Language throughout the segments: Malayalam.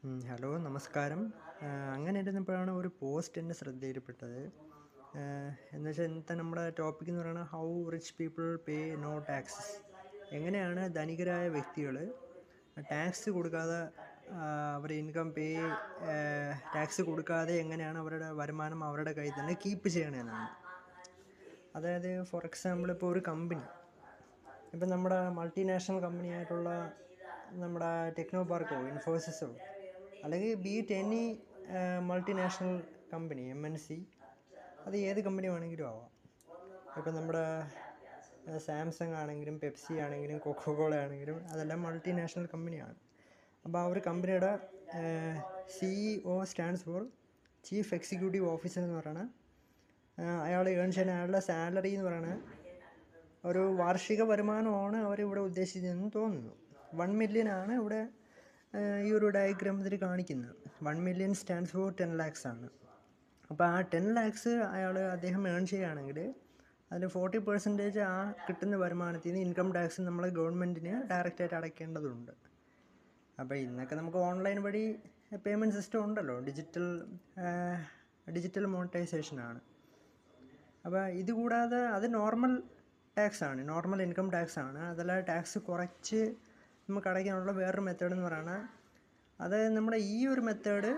ഹലോ നമസ്കാരം. അങ്ങനെ ഇരുന്നപ്പോഴാണ് ഒരു പോസ്റ്റ് എൻ്റെ ശ്രദ്ധയിൽപ്പെട്ടത്. എന്ന് വെച്ചാൽ ഇന്നത്തെ നമ്മുടെ ടോപ്പിക് എന്ന് പറയുന്നത് how rich people pay no taxes. എങ്ങനെയാണ് ധനികരായ വ്യക്തികൾ ടാക്സ് കൊടുക്കാതെ അവർ ഇൻകം ടാക്സ് കൊടുക്കാതെ എങ്ങനെയാണ് അവരുടെ വരുമാനം അവരുടെ കയ്യിൽ തന്നെ കീപ്പ് ചെയ്യണമെന്നാണ്. അതായത് ഫോർ എക്സാമ്പിൾ ഇപ്പോൾ ഒരു കമ്പനി, ഇപ്പം നമ്മുടെ മൾട്ടിനാഷണൽ കമ്പനിയായിട്ടുള്ള നമ്മുടെ ടെക്നോ പാർക്കോ ഇൻഫോസിസോ അല്ലെങ്കിൽ beat any multinational company MNC, അത് ഏത് കമ്പനി വേണമെങ്കിലും ആവാം. ഇപ്പം നമ്മുടെ സാംസങ് ആണെങ്കിലും പെപ്സി ആണെങ്കിലും കൊക്കോകോള ആണെങ്കിലും അതെല്ലാം മൾട്ടിനാഷണൽ കമ്പനിയാണ്. അപ്പോൾ ആ ഒരു കമ്പനിയുടെ CEO stands for chief executive officer എന്ന് പറയുന്നത്. അയാൾ ഏൺ ചെയ്യുന്ന അയാളുടെ സാലറി എന്ന് പറയുന്നത് ഒരു വാർഷിക വരുമാനമാണ് അവരിവിടെ ഉദ്ദേശിച്ചതെന്ന് തോന്നുന്നു. 1 million ആണ് ഇവിടെ ഈ ഒരു ഡയഗ്രാമത്തിൽ കാണിക്കുന്നത്. 1 million സ്റ്റാൻഡ്സ് ഫോർ 10 lakhs ആണ്. അപ്പോൾ ആ 10 lakhs അദ്ദേഹം ഏൺ ചെയ്യുകയാണെങ്കിൽ അതിൽ 40% ആ കിട്ടുന്ന വരുമാനത്തിൽ നിന്ന് ഇൻകം ടാക്സ് നമ്മളെ ഗവൺമെൻറ്റിന് ഡയറക്റ്റായിട്ട് അടയ്ക്കേണ്ടതുണ്ട്. അപ്പോൾ ഇന്നൊക്കെ നമുക്ക് ഓൺലൈൻ വഴി പേയ്മെൻറ്റ് സിസ്റ്റം ഉണ്ടല്ലോ, ഡിജിറ്റൽ മോണിറ്റൈസേഷനാണ്. അപ്പോൾ ഇതുകൂടാതെ അത് നോർമൽ ടാക്സാണ്, നോർമൽ ഇൻകം ടാക്സാണ്. അതല്ല, ടാക്സ് കുറച്ച് നമുക്ക് അടയ്ക്കാനുള്ള വേറൊരു മെത്തേഡ് എന്ന് പറയുന്നത്, അതായത് നമ്മുടെ ഈ ഒരു മെത്തേഡ്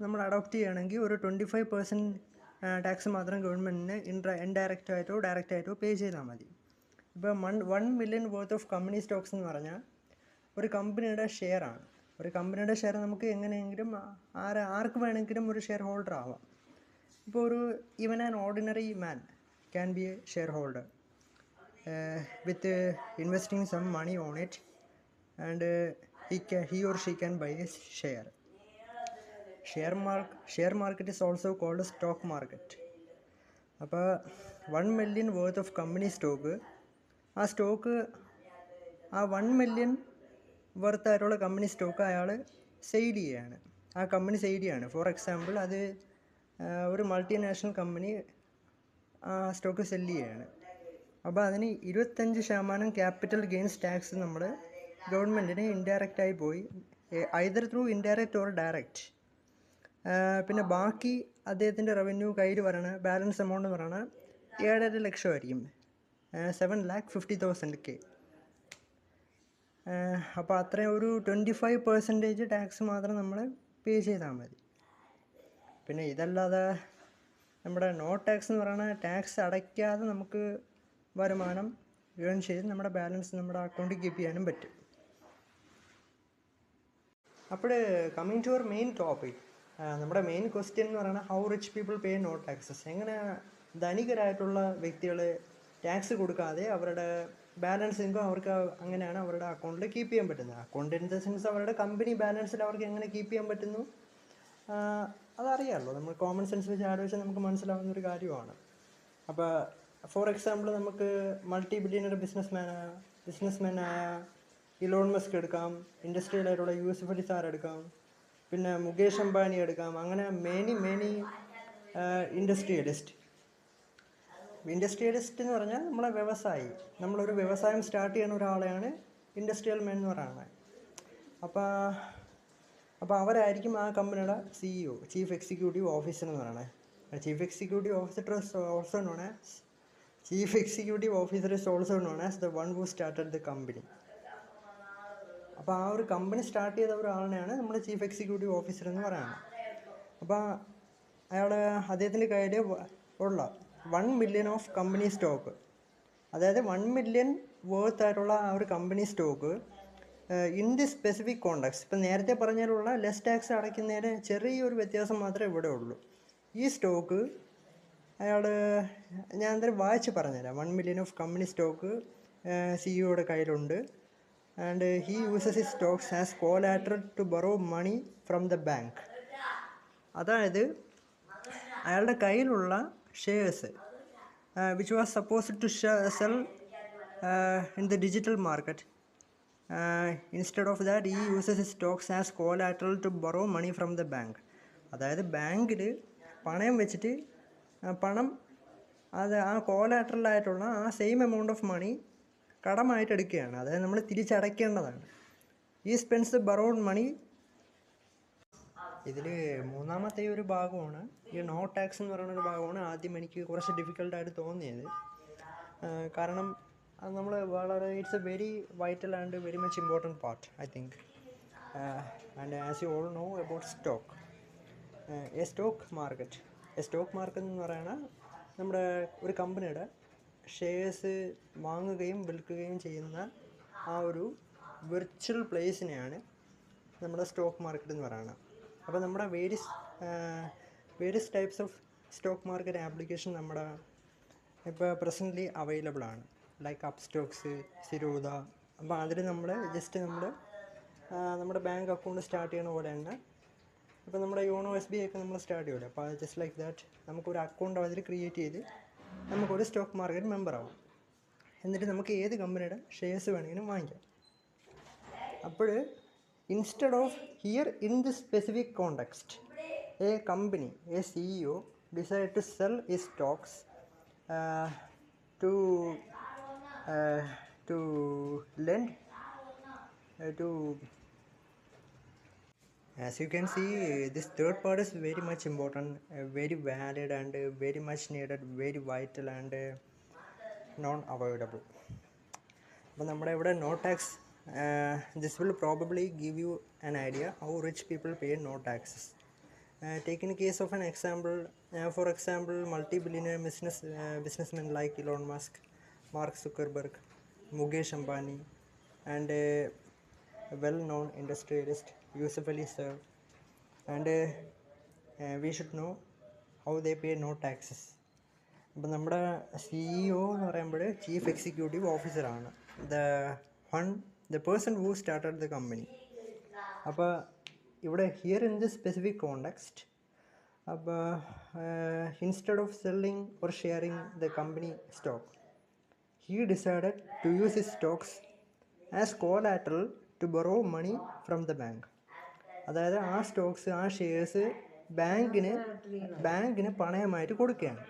നമ്മൾ അഡോപ്റ്റ് ചെയ്യുകയാണെങ്കിൽ ഒരു 25% ടാക്സ് മാത്രം ഗവൺമെൻറ്റിന് ഇൻഡയറക്റ്റായിട്ടോ ഡയറക്റ്റായിട്ടോ പേ ചെയ്താൽ മതി. ഇപ്പോൾ 1 million worth of company stocks എന്ന് പറഞ്ഞാൽ ഒരു കമ്പനിയുടെ ഷെയറാണ്. ഒരു കമ്പനിയുടെ ഷെയർ നമുക്ക് എങ്ങനെയെങ്കിലും ആർക്ക് വേണമെങ്കിലും ഒരു ഷെയർ ഹോൾഡർ ആവാം. ഇപ്പോൾ even an ordinary man can be A share holder with investing some money on it, and he or she can buy a share. Share market is also called a stock market. അപ്പോൾ 1 million worth of company stock, ആ 1 million വർത്ത് ആയിട്ടുള്ള കമ്പനി സ്റ്റോക്ക് അയാൾ സെയിൽ ചെയ്യുകയാണ്. ആ കമ്പനി സെയിൽ ചെയ്യാണ്. ഫോർ എക്സാമ്പിൾ, അത് ഒരു മൾട്ടിനാഷണൽ കമ്പനി ആ സ്റ്റോക്ക് സെല്ല് ചെയ്യുകയാണ്. അപ്പോൾ അതിന് 25% ക്യാപിറ്റൽ ഗെയിൻസ് ടാക്സ് നമ്മൾ ഗവൺമെൻറ്റിന് ഇൻഡയറക്റ്റായി പോയി, either through indirect or direct. പിന്നെ ബാക്കി അദ്ദേഹത്തിൻ്റെ റവന്യൂ കയ്യിൽ പറയണ ബാലൻസ് എമൗണ്ട് എന്ന് പറയുന്നത് 7.5 ലക്ഷമായിരിക്കും, 7,50,000. അപ്പോൾ അത്രയും ഒരു 25% ടാക്സ് മാത്രം നമ്മൾ പേ ചെയ്താൽ മതി. പിന്നെ ഇതല്ലാതെ നമ്മുടെ നോ ടാക്സ് എന്ന് പറയുന്നത് ടാക്സ് അടയ്ക്കാതെ നമുക്ക് വരുമാനം ഏൺ ചെയ്ത് നമ്മുടെ ബാലൻസ് നമ്മുടെ അക്കൗണ്ടിൽ കീപ്പ് ചെയ്യാനും പറ്റും. അപ്പോൾ coming to our main topic, നമ്മുടെ മെയിൻ ക്വസ്റ്റ്യൻ എന്ന് പറയുന്നത് how rich people pay no taxes. എങ്ങനെ ധനികരായിട്ടുള്ള വ്യക്തികൾ ടാക്സ് കൊടുക്കാതെ അവരുടെ ബാലൻസ് ഇൻകം അവർക്ക് അങ്ങനെയാണ് അവരുടെ അക്കൗണ്ടിൽ കീപ്പ് ചെയ്യാൻ പറ്റുന്നത്. അക്കൗണ്ട് ഇൻ ദ സെൻസ് അവരുടെ കമ്പനി ബാലൻസിൽ അവർക്ക് എങ്ങനെ കീപ്പ് ചെയ്യാൻ പറ്റുന്നു അതറിയാമല്ലോ. നമ്മൾ കോമൺ സെൻസ് വെച്ച് ആലോചിച്ചാൽ നമുക്ക് മനസ്സിലാവുന്ന ഒരു കാര്യമാണ്. അപ്പോൾ ഫോർ എക്സാമ്പിൾ, നമുക്ക് മൾട്ടി ബില്യണർ ബിസിനസ്മാനായ ഇലോൺ മസ്ക് എടുക്കാം, ഇൻഡസ്ട്രിയലായിട്ടുള്ള യൂസുഫ് അലി സാർ എടുക്കാം, പിന്നെ മുകേഷ് അംബാനി എടുക്കാം. അങ്ങനെ മെനി ഇൻഡസ്ട്രിയലിസ്റ്റ് എന്ന് പറഞ്ഞാൽ നമ്മളെ വ്യവസായി, നമ്മളൊരു വ്യവസായം സ്റ്റാർട്ട് ചെയ്യുന്ന ഒരാളെയാണ് ഇൻഡസ്ട്രിയൽ മാൻ എന്ന് പറയുന്നത്. അപ്പോൾ അവരായിരിക്കും ആ കമ്പനിയുടെ CEO, ചീഫ് എക്സിക്യൂട്ടീവ് ഓഫീസർ എന്ന് പറയുന്നത്. Chief executive officer is also known as the one who started the company. അപ്പോൾ ആ ഒരു കമ്പനി സ്റ്റാർട്ട് ചെയ്ത ഒരാളിനെയാണ് നമ്മൾ ചീഫ് എക്സിക്യൂട്ടീവ് ഓഫീസർ എന്ന് പറയുന്നത്. അപ്പോൾ അദ്ദേഹത്തിൻ്റെ കയ്യിൽ ഉള്ള 1 million ഓഫ് കമ്പനി സ്റ്റോക്ക്, അതായത് 1 million വർത്ത് ആയിട്ടുള്ള ആ ഒരു company stock in the specific context, ഇപ്പം നേരത്തെ പറഞ്ഞതിലുള്ള ലെസ് ടാക്സ് അടയ്ക്കുന്നതിന് ചെറിയൊരു വ്യത്യാസം മാത്രമേ ഇവിടെ ഉള്ളൂ. ഈ സ്റ്റോക്ക് ഞാൻ എന്തായാലും വായിച്ച് പറഞ്ഞുതരാം. 1 million ഓഫ് കമ്പനി സ്റ്റോക്ക് CEOയുടെ കയ്യിലുണ്ട്. And he uses his stocks as collateral to borrow money from the bank. അതായത് അയാളുടെ കയ്യിലുള്ള shares which was supposed to sell in the digital market, instead of that he uses his stocks as collateral to borrow money from the bank. അതായത് ബാങ്കിൽ പണയം വെച്ചിട്ട് അത് ആ കോലാറ്ററലായിട്ടുള്ള ആ സെയിം എമൗണ്ട് ഓഫ് മണി കടമായിട്ട് എടുക്കുകയാണ്. അതായത് നമ്മൾ തിരിച്ചടയ്ക്കേണ്ടതാണ്. ഈ സ്പെൻസ് ബറോഡ് മണി ഇതിൽ മൂന്നാമത്തെ ഒരു ഭാഗമാണ് ഈ നോ ടാക്സ് എന്ന് പറയുന്ന ഒരു ഭാഗമാണ് ആദ്യം എനിക്ക് കുറച്ച് ഡിഫിക്കൽട്ടായിട്ട് തോന്നിയത്. കാരണം അത് നമ്മൾ വളരെ it's A very vital and very much important part I think. And as you all know about stock, A stock market എന്ന് പറയുന്നത് നമ്മുടെ ഒരു കമ്പനിയുടെ ഷെയർസ് വാങ്ങുകയും വിൽക്കുകയും ചെയ്യുന്ന ആ ഒരു വിർച്വൽ പ്ലേസിനെയാണ് നമ്മുടെ സ്റ്റോക്ക് മാർക്കറ്റ് എന്ന് പറയുന്നത്. അപ്പോൾ നമ്മുടെ various types of stock market application നമ്മുടെ ഇപ്പോൾ പ്രസൻ്റ്ലി അവൈലബിൾ ആണ്. Like Upstox, Zerodha. അപ്പോൾ അതിൽ നമ്മൾ ജസ്റ്റ് നമ്മുടെ ബാങ്ക് അക്കൗണ്ട് സ്റ്റാർട്ട് ചെയ്യണ പോലെ തന്നെ ഇപ്പോൾ നമ്മുടെ യോണോ SBI ഒക്കെ നമ്മൾ സ്റ്റാർട്ട് ചെയ്യില്ല. അപ്പോൾ ജസ്റ്റ് ലൈക്ക് ദാറ്റ് നമുക്കൊരു അക്കൗണ്ട് അതിൽ ക്രിയേറ്റ് ചെയ്ത് നമുക്കൊരു സ്റ്റോക്ക് മാർക്കറ്റ് മെമ്പർ ആവും. എന്നിട്ട് നമുക്ക് ഏത് കമ്പനിയുടെ ഷെയർസ് വേണമെങ്കിലും വാങ്ങിക്കാം. അപ്പോൾ instead of here in this specific context, A company, A CEO decided to sell his stocks to lend to. As you can see, this third part is very much important, very valid and very much needed, very vital and non-avoidable. അപ്പോൾ നമ്മുടെ ഇവിടെ no tax, this will probably give you an idea how rich people pay no taxes. Take in case of an example, for example, multi-billionaire businessmen like Elon Musk, Mark Zuckerberg, Mukesh Ambani, and a well-known industrialist Yusuf Ali Sir, and we should know how they pay no taxes. അപ്പോൾ നമ്മുടെ CEO എന്ന് പറയുമ്പോൾ ചീഫ് എക്സിക്യൂട്ടീവ് ഓഫീസറാണ്, the person who started the company. അപ്പോൾ ഇവിടെ here in this specific context, അപ്പോൾ instead of selling or sharing the company stock, he decided to use his stocks as collateral to borrow money from the bank. അതായത് ആ സ്റ്റോക്സ്, ആ ഷെയർസ് ബാങ്കിന് പണയമായിട്ട് കൊടുക്കുകയാണ്.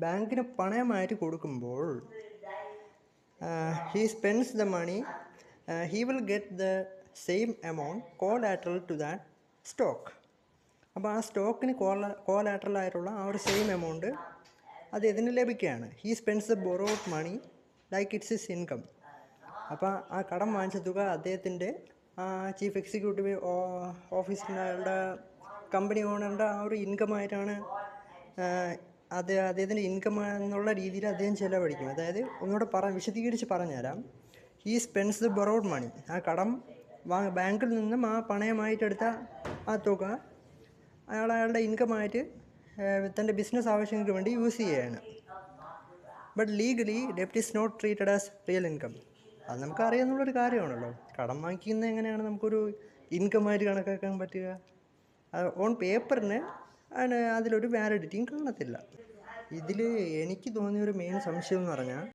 ബാങ്കിന് പണയമായിട്ട് കൊടുക്കുമ്പോൾ he spends the money, he will get the same amount collateral to that stock. അപ്പോൾ ആ സ്റ്റോക്കിന് കോലാറ്ററൽ ആയിട്ടുള്ള ആ ഒരു സെയിം എമൗണ്ട് അത് ഇതിന് ലഭിക്കുകയാണ്. He spends the borrowed money like it's his income. അപ്പോൾ ആ കടം വാങ്ങിച്ച തുക അദ്ദേഹത്തിൻ്റെ ചീഫ് എക്സിക്യൂട്ടീവ് ഓഫീസിൻ്റെ കമ്പനി ഓണറിൻ്റെ ആ ഒരു ഇൻകമായിട്ടാണ്, അദ്ദേഹത്തിൻ്റെ ഇൻകം എന്നുള്ള രീതിയിൽ അദ്ദേഹം ചിലവഴിക്കും. അതായത് ഒന്നുകൂടെ വിശദീകരിച്ച് പറഞ്ഞുതരാം. ഹീ സ്പെൻഡ്സ് ദ ബോറോഡ് മണി, ആ കടം ബാങ്കിൽ നിന്നും ആ പണയമായിട്ടെടുത്ത ആ തുക അയാളുടെ ഇൻകമായിട്ട് തൻ്റെ ബിസിനസ് ആവശ്യങ്ങൾക്ക് വേണ്ടി യൂസ് ചെയ്യുകയാണ്. ബട്ട് ലീഗലി ഡെപ്റ്റ് is not treated as real income. അത് നമുക്ക് അറിയാവുന്നൊരു കാര്യമാണല്ലോ. കടം വാങ്ങിക്കുന്നത് എങ്ങനെയാണ് നമുക്കൊരു ഇൻകമായിട്ട് കണക്കാക്കാൻ പറ്റുക? ഓൺ പേപ്പറിന് അതിലൊരു വാലിഡിറ്റിയും കാണത്തില്ല. ഇതിൽ എനിക്ക് തോന്നിയൊരു മെയിൻ സംശയം എന്ന് പറഞ്ഞാൽ,